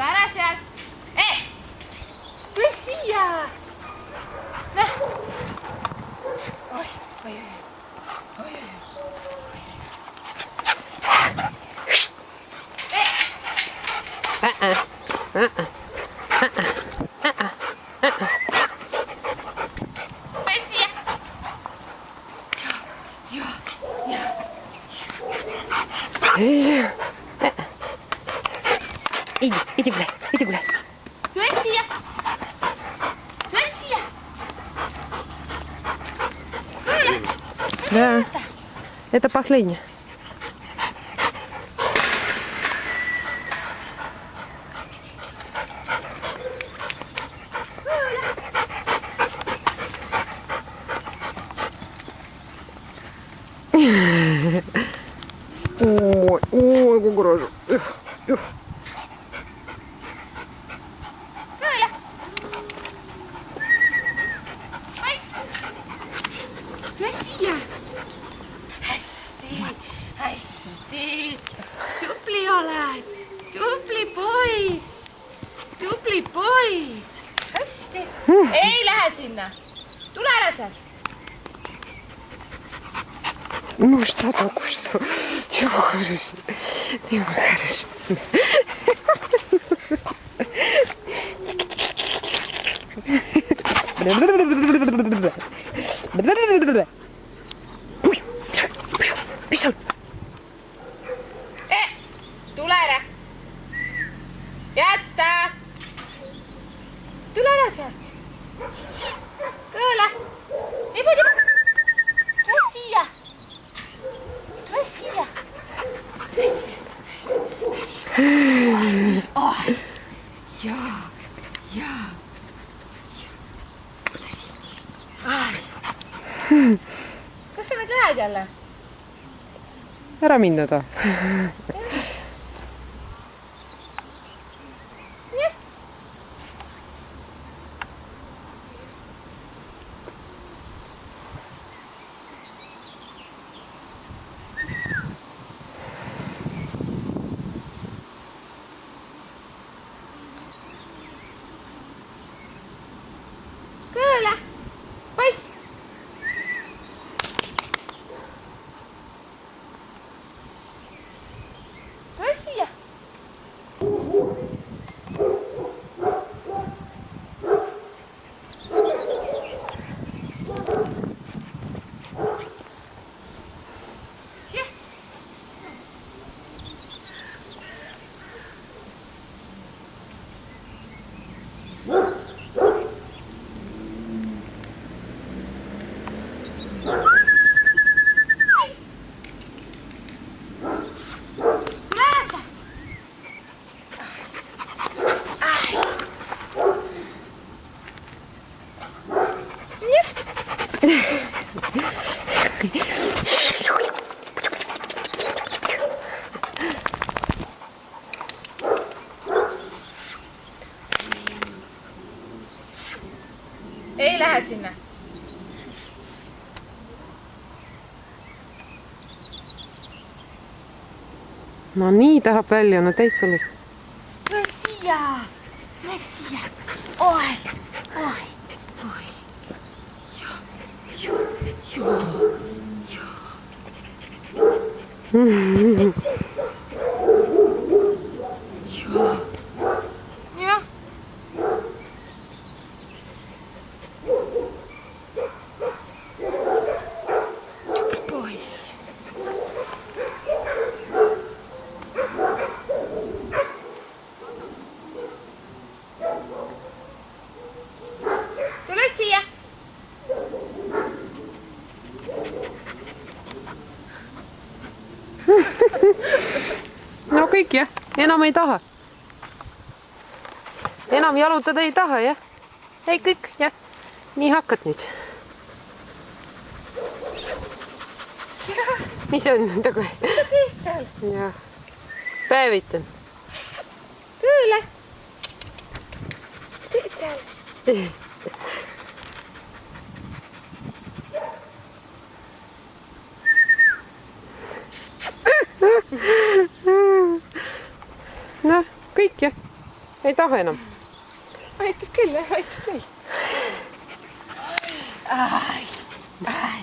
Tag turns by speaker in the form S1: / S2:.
S1: tule ära sealt. Tule siia. Näh. Oi, oi, oi, oi, oi.
S2: Иди гуляй, иди гуляй.
S1: Тусия! Тусия!
S2: Да, это последнее. Ой, угрожу.
S1: Tule hästi, hästi. Tubli oled. Tubli poiss. Hästi. Ei lähe sinna. Tule ära sealt.
S2: Ну что такое, что? Чего хорошо? Ты хорошо.
S1: Tule ära. Jätta. Tule ära sealt. Kõõle. Niimoodi. Tule siia. Tule siia. Tule siia. Hästi. Oh. Jaa. Hästi. Kas sa nüüd lähed jälle?
S2: Ära minna ta.
S1: Kõõle. Poiss. Tule siia. Ei lähe sinna.
S2: No nii tahab välja, no täitsa lõpp.
S1: Tule siia. Oi. Jah. Poiss. Tule siia.
S2: No kõik jah, enam ei taha. Enam jalutada ei taha jah. Ei kõik jah, nii hakkad nüüd. Mis on tagu?
S1: Mis sa teed seal?
S2: Jah, päevitan.
S1: Kõõle. Mis teed seal?
S2: Noh, kõik jah. ei taha enam.
S1: Aitab küll, aitab küll. Ai, ai.